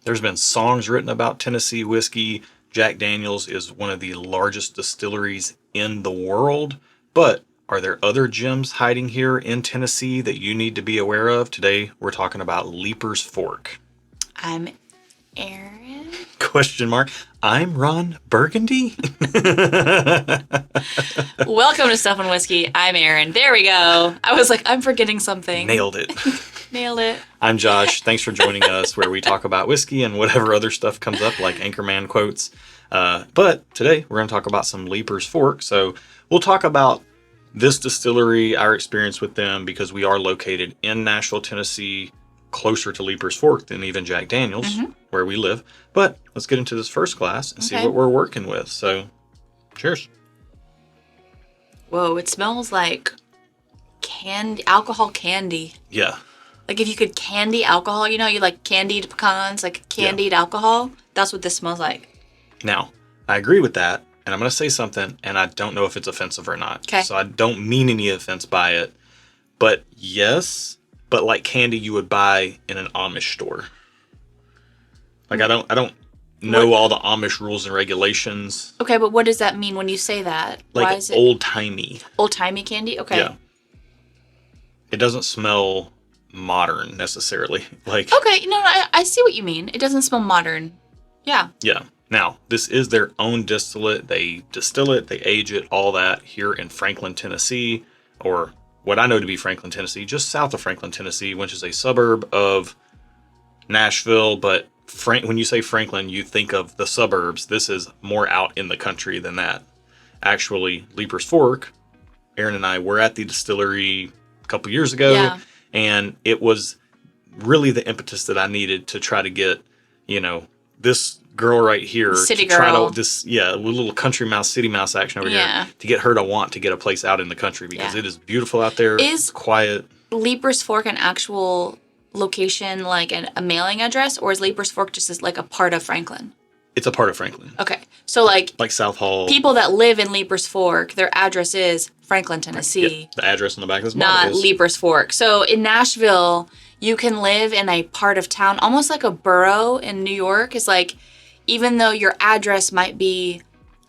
There's been songs written about Tennessee whiskey. Jack Daniel's is one of the largest distilleries in the world. But are there other gems hiding here in Tennessee that you need to be aware of? Today, we're talking about Leiper's Fork. I'm Erin. Question mark. I'm Ron Burgundy. Welcome to Stuff and Whiskey. I'm Erin. There we go. I was like, I'm forgetting something. Nailed it. Nailed it. I'm Josh. Thanks for joining us where we talk about whiskey and whatever other stuff comes up like Anchorman quotes. But today we're going to talk about some Leiper's Fork. So we'll talk about this distillery, our experience with them, because we are located in Nashville, Tennessee, closer to Leiper's Fork than even Jack Daniel's, where we live. But let's get into this first glass and see what we're working with. So, cheers. Whoa, it smells like alcohol candy. Yeah. Like if you could candy alcohol, you know, you like candied pecans, like candied alcohol. That's what this smells like. Now, I agree with that, and I'm going to say something, and I don't know if it's offensive or not. Okay. So I don't mean any offense by it. But yes, but like candy you would buy in an Amish store. Like I don't know all the Amish rules and regulations. Okay, but what does that mean when you say that? Like Why is it old-timey. old-timey candy? Okay. Yeah. It doesn't smell modern necessarily. Like Okay, no, I see what you mean. It doesn't smell modern. Yeah. Yeah. Now, this is their own distillate. They distill it, they age it, all that here in Franklin, Tennessee, or what I know to be Franklin, Tennessee, just south of Franklin, Tennessee, which is a suburb of Nashville. But when you say Franklin, you think of the suburbs. This is more out in the country than that. Actually, Leiper's Fork, Erin and I were at the distillery a couple years ago, and it was really the impetus that I needed to try to get, this girl right here, city to try girl. to little country mouse, city mouse action over here, to get her to want to get a place out in the country because it is beautiful out there. It's quiet. Leiper's Fork an actual location, like a mailing address, or is Leiper's Fork just like a part of Franklin? It's a part of Franklin. Okay, so like South Hall. People that live in Leiper's Fork, their address is Franklin, Tennessee. Yep. The address on the back of this bottle is not Leiper's Fork. So in Nashville, you can live in a part of town, almost like a borough in New York. It's like, even though your address might be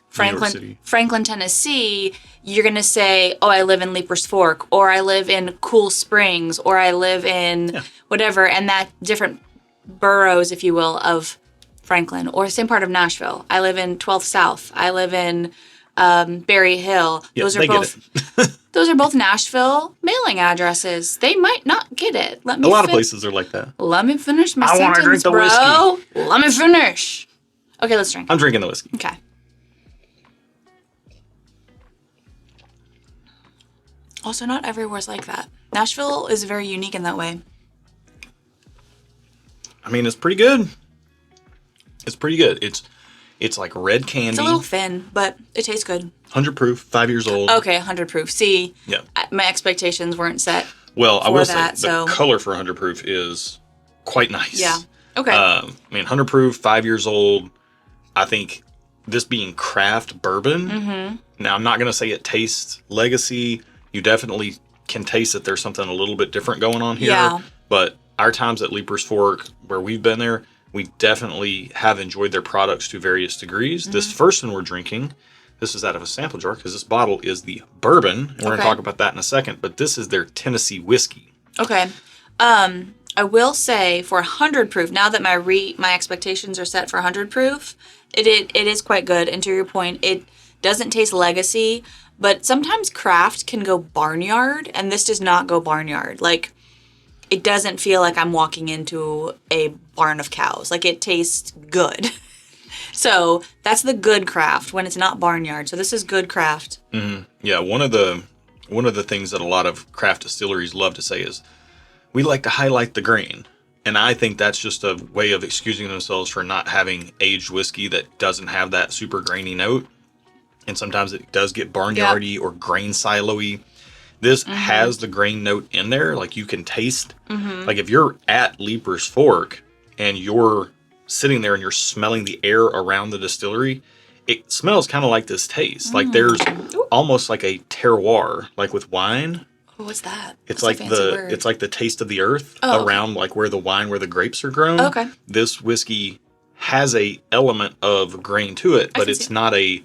Franklin, Tennessee, you're going to say, oh, I live in Leiper's Fork, or I live in Cool Springs, or I live in whatever, and that different boroughs, if you will, of Franklin, or the same part of Nashville. I live in 12th South. I live in Berry Hill. Yep, Those are both Nashville mailing addresses. They might not get it. A lot of places are like that. Let me finish my sentence, I want to drink the bro. whiskey. Let me finish. Okay, let's drink. I'm drinking the whiskey. Okay. Also, not everywhere's like that. Nashville is very unique in that way. I mean, it's pretty good. It's pretty good. It's like red candy. It's a little thin, but it tastes good. 100 proof, 5 years old. Okay, 100 proof. See, my expectations weren't set. Well, I will say the color for 100 proof is quite nice. Yeah. Okay. 100 proof, 5 years old. I think this being craft bourbon. Now, I'm not going to say it tastes legacy. You definitely can taste that there's something a little bit different going on here. Yeah. But our times at Leiper's Fork, where we've been there, we definitely have enjoyed their products to various degrees. This first one we're drinking, this is out of a sample jar because this bottle is the Bourbon. And we're going to talk about that in a second. But this is their Tennessee whiskey. Okay. I will say for 100 proof, now that my expectations are set for 100 proof, it is quite good. And to your point, it doesn't taste legacy, but sometimes craft can go barnyard, and this does not go barnyard. Like, it doesn't feel like I'm walking into a barn of cows. Like, it tastes good. So that's the good craft when it's not barnyard. So this is good craft. Mm-hmm. Yeah, one of the things that a lot of craft distilleries love to say is, we like to highlight the grain. And I think that's just a way of excusing themselves for not having aged whiskey that doesn't have that super grainy note. And sometimes it does get barnyardy or grain silo-y. This has the grain note in there. Like, you can taste, like if you're at Leiper's Fork and you're sitting there and you're smelling the air around the distillery, it smells kind of like this taste. Like there's almost like a terroir, like with wine. What's that? It's What's like a fancy word? it's like the taste of the earth Oh, okay. around like where the grapes are grown. Oh, okay. This whiskey has a element of grain to it, but it's not a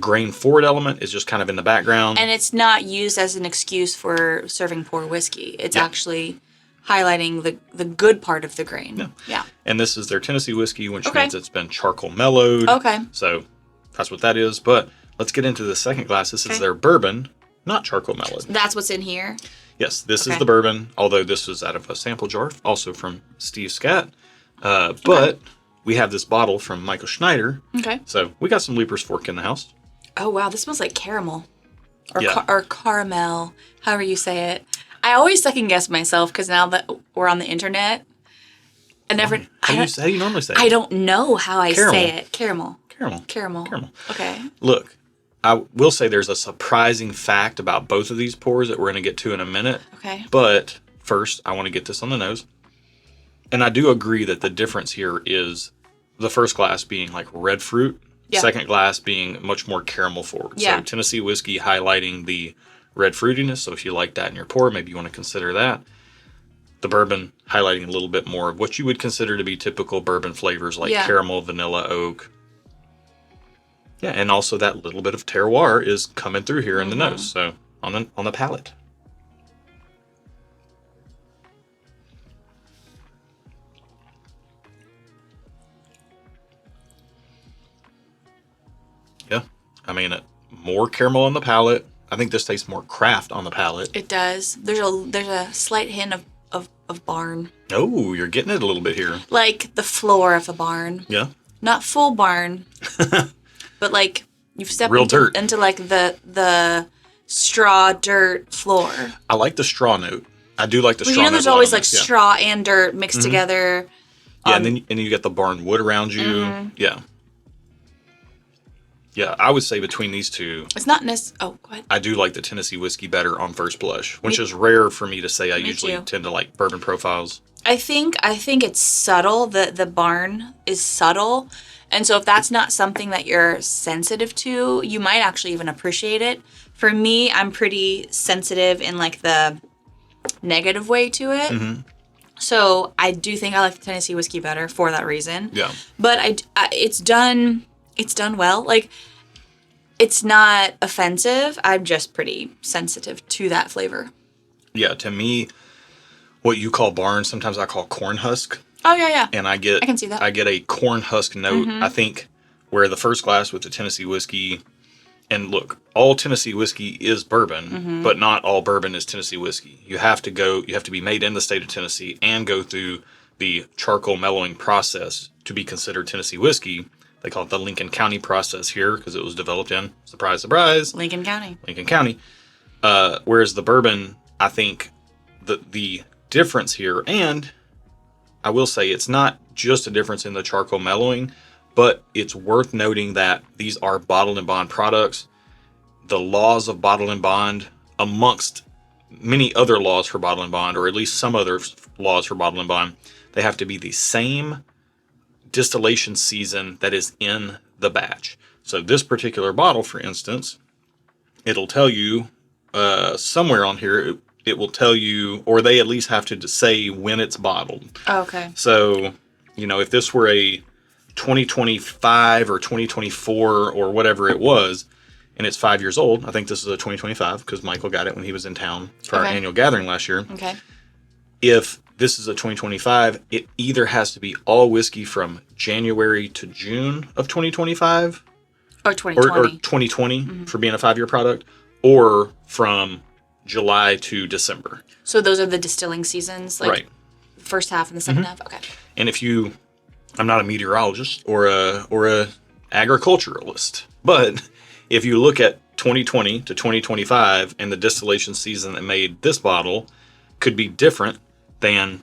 grain forward element. It's just kind of in the background. And it's not used as an excuse for serving poor whiskey. It's actually highlighting the good part of the grain. Yeah. And this is their Tennessee whiskey, which means it's been charcoal mellowed. Okay. So that's what that is. But let's get into the second glass. This is their bourbon, not charcoal mellowed. That's what's in here? Yes, this is the bourbon, although this was out of a sample jar, also from Steve Scott. But we have this bottle from Michael Schneider. Okay. So we got some Leiper's Fork in the house. Oh, wow. This smells like caramel. Or caramel, however you say it. I always second guess myself because now that we're on the internet, I never. How do you normally say it? I don't know how I say it. Caramel. Okay. Look, I will say there's a surprising fact about both of these pours that we're going to get to in a minute. Okay. But first, I want to get this on the nose. And I do agree that the difference here is the first glass being like red fruit, second glass being much more caramel forward. So Tennessee whiskey highlighting the red fruitiness. So if you like that in your pour, maybe you want to consider that. The bourbon highlighting a little bit more of what you would consider to be typical bourbon flavors like caramel, vanilla, oak. Yeah, and also that little bit of terroir is coming through here in the nose. So on the palate. Yeah, I mean, more caramel on the palate. I think this tastes more craft on the palate. It does. There's a slight hint of barn. Oh, you're getting it a little bit here. Like the floor of a barn. Yeah. Not full barn, but like you've stepped into like the straw dirt floor. I like the straw note. I do like the straw note. You know, there's always like straw and dirt mixed together. Yeah, and then you get the barn wood around you. Yeah. Yeah, I would say between these two, it's not necessarily. Oh, go ahead. I do like the Tennessee whiskey better on first blush, which is rare for me to say. I usually tend to like bourbon profiles. I think it's subtle. The barn is subtle, and so if that's not something that you're sensitive to, you might actually even appreciate it. For me, I'm pretty sensitive in like the negative way to it. So I do think I like the Tennessee whiskey better for that reason. Yeah. But it's done well. Like, it's not offensive. I'm just pretty sensitive to that flavor. Yeah, to me, what you call barn, sometimes I call corn husk. Oh, yeah. And I can see that. I get a corn husk note. I think where the first glass with the Tennessee whiskey, and look, all Tennessee whiskey is bourbon, but not all bourbon is Tennessee whiskey. You have to be made in the state of Tennessee and go through the charcoal mellowing process to be considered Tennessee whiskey. They call it the Lincoln County process here because it was developed in, surprise, surprise, Lincoln County. Whereas the bourbon, I think the difference here, and I will say it's not just a difference in the charcoal mellowing, but it's worth noting that these are bottled and bond products. The laws of bottled and bond, amongst many other laws for bottled and bond, or at least some other laws for bottled and bond, they have to be the same distillation season that is in the batch. So this particular bottle, for instance, it'll tell you somewhere on here, it will tell you, or they at least have to say when it's bottled. Oh, okay. So, if this were a 2025 or 2024 or whatever it was, and it's 5 years old, I think this is a 2025 because Michael got it when he was in town for our annual gathering last year. Okay. If this is a 2025, it either has to be all whiskey from January to June of 2025 or 2020, or 2020 for being a 5-year product, or from July to December. So those are the distilling seasons, like the first half and the second half. Okay. And I'm not a meteorologist or a agriculturalist, but if you look at 2020 to 2025 and the distillation season that made this bottle could be different than,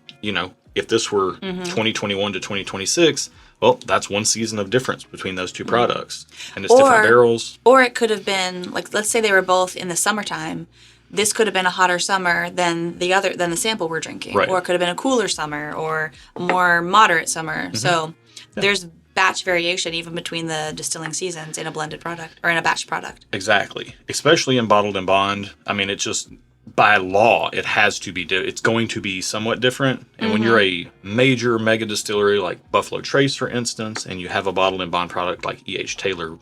if this were 2021 to 2026, well, that's one season of difference between those two products. And it's different barrels. Or it could have been, like, let's say they were both in the summertime. This could have been a hotter summer than the sample we're drinking. Right. Or it could have been a cooler summer or a more moderate summer. So there's batch variation even between the distilling seasons in a blended product or in a batch product. Exactly. Especially in bottled and bond. I mean, by law, it has to be, it's going to be somewhat different. And when you're a major mega distillery like Buffalo Trace, for instance, and you have a bottled and bond product like E.H. Taylor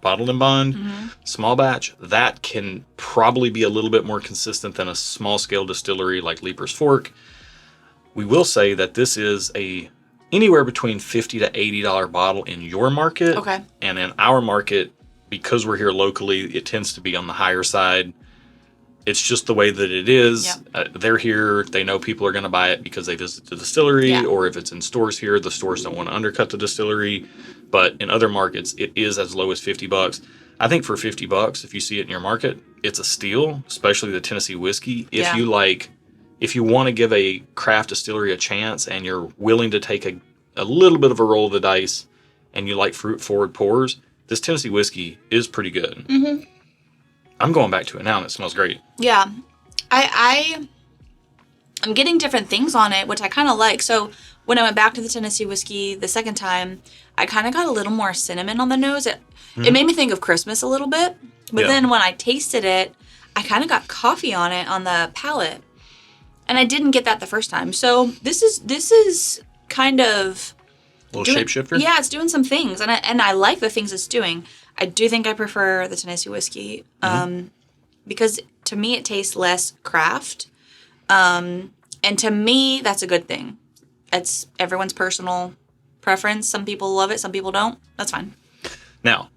bottled and bond, small batch, that can probably be a little bit more consistent than a small scale distillery like Leiper's Fork. We will say that this is anywhere between $50 to $80 bottle in your market. Okay. And in our market, because we're here locally, it tends to be on the higher side. It's just the way that it is. Yep. They're here. They know people are going to buy it because they visit the distillery, or if it's in stores here, the stores don't want to undercut the distillery. But in other markets, it is as low as $50. I think for $50, if you see it in your market, it's a steal, especially the Tennessee whiskey. If you want to give a craft distillery a chance and you're willing to take a little bit of a roll of the dice and you like fruit forward pours, this Tennessee whiskey is pretty good. Mm-hmm. I'm going back to it now and it smells great. Yeah. I'm getting different things on it, which I kind of like. So when I went back to the Tennessee whiskey the second time, I kind of got a little more cinnamon on the nose. It made me think of Christmas a little bit. But then when I tasted it, I kind of got coffee on it on the palate. And I didn't get that the first time. So this is kind of a little shapeshifter? Yeah, it's doing some things. And I like the things it's doing. I do think I prefer the Tennessee whiskey because to me it tastes less craft. And to me, that's a good thing. It's everyone's personal preference. Some people love it, some people don't. That's fine. Now,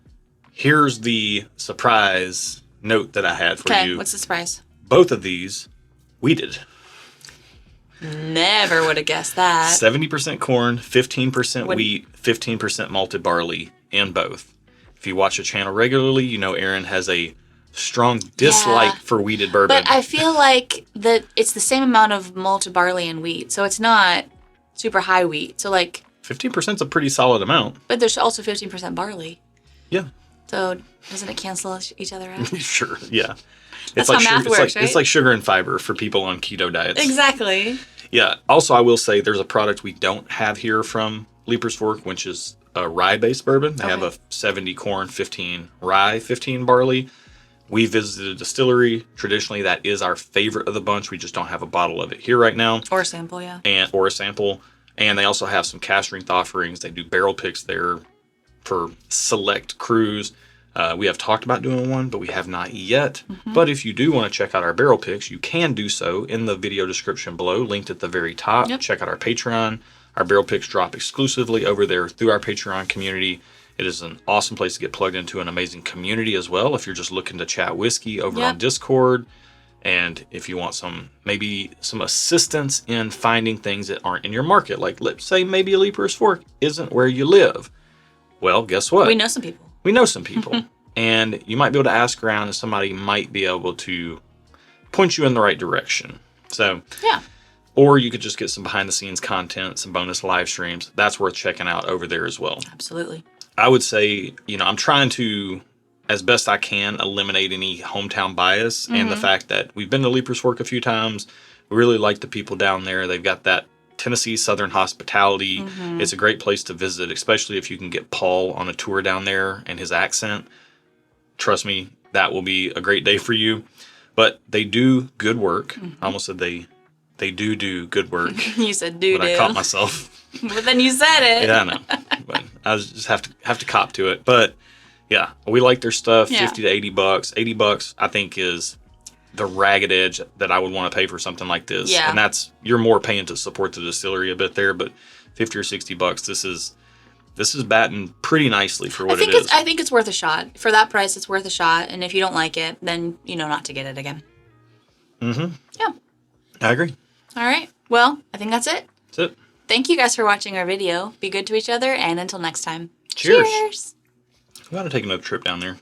here's the surprise note that I had for you. Okay, what's the surprise? Both of these wheated. Never would have guessed that. 70% corn, 15% wheat, 15% malted barley in both. If you watch the channel regularly, you know Aaron has a strong dislike for wheated bourbon. But I feel like that it's the same amount of malted barley and wheat, so it's not super high wheat. So 15% is a pretty solid amount. But there's also 15% barley. Yeah. So doesn't it cancel each other out? Sure. Yeah. That's how math works, right? It's like sugar and fiber for people on keto diets. Exactly. Yeah. Also, I will say there's a product we don't have here from Leiper's Fork, which is a rye-based bourbon. They have a 70 corn, 15 rye, 15 barley. We visited a distillery. Traditionally, that is our favorite of the bunch. We just don't have a bottle of it here right now. Or a sample, yeah. Or a sample. And they also have some cask strength offerings. They do barrel picks there for select crews. We have talked about doing one, but we have not yet. Mm-hmm. But if you do want to check out our barrel picks, you can do so in the video description below, linked at the very top. Yep. Check out our Patreon. Our barrel picks drop exclusively over there through our Patreon community. It is an awesome place to get plugged into an amazing community as well. If you're just looking to chat whiskey over on Discord, and if you want maybe some assistance in finding things that aren't in your market, like let's say maybe Leiper's Fork isn't where you live. Well, guess what? We know some people. And you might be able to ask around and somebody might be able to point you in the right direction. So, yeah. Or you could just get some behind the scenes content, some bonus live streams. That's worth checking out over there as well. Absolutely. I would say, I'm trying to, as best I can, eliminate any hometown bias and the fact that we've been to Leiper's Fork a few times. We really like the people down there. They've got that Tennessee Southern hospitality. Mm-hmm. It's a great place to visit, especially if you can get Paul on a tour down there and his accent. Trust me, that will be a great day for you. But they do good work. Mm-hmm. I almost said they do good work. You said do. But I caught myself. But then you said it. Yeah, I know. But I just have to cop to it. But yeah, we like their stuff. $50 to $80. $80, I think, is the ragged edge that I would want to pay for something like this. Yeah. And you're more paying to support the distillery a bit there, but $50 or $60, this is batting pretty nicely for what it is. I think it's worth a shot. For that price, it's worth a shot. And if you don't like it, then you know not to get it again. Mm-hmm. Yeah. I agree. All right. Well, I think that's it. That's it. Thank you guys for watching our video. Be good to each other, and until next time. Cheers. Cheers. We ought to take another trip down there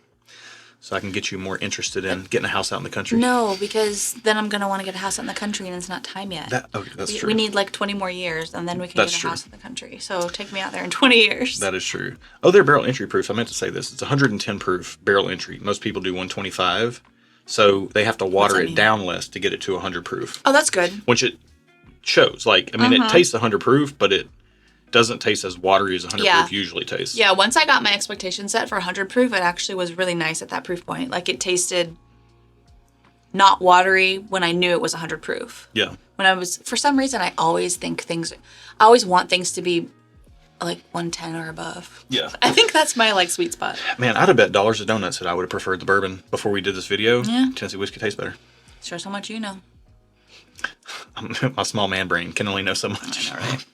so I can get you more interested in getting a house out in the country. No, because then I'm going to want to get a house out in the country, and it's not time yet. That's true. We need 20 more years, and then we can get a house in the country. So take me out there in 20 years. That is true. Oh, they're barrel entry proof. I meant to say this. It's 110 proof barrel entry. Most people do 125. So they have to water it down less to get it to 100 proof. Oh, that's good. Which it shows. It tastes 100 proof, but it doesn't taste as watery as 100 proof usually tastes. Yeah, once I got my expectation set for 100 proof, it actually was really nice at that proof point. It tasted not watery when I knew it was 100 proof. Yeah. For some reason, I always want things to be like 110 or above. Yeah. I think that's my like sweet spot. Man, I'd have bet dollars to donuts that I would have preferred the bourbon before we did this video. Yeah. Tennessee whiskey tastes better. Shows how much you know. My small man brain can only know so much. I know, right?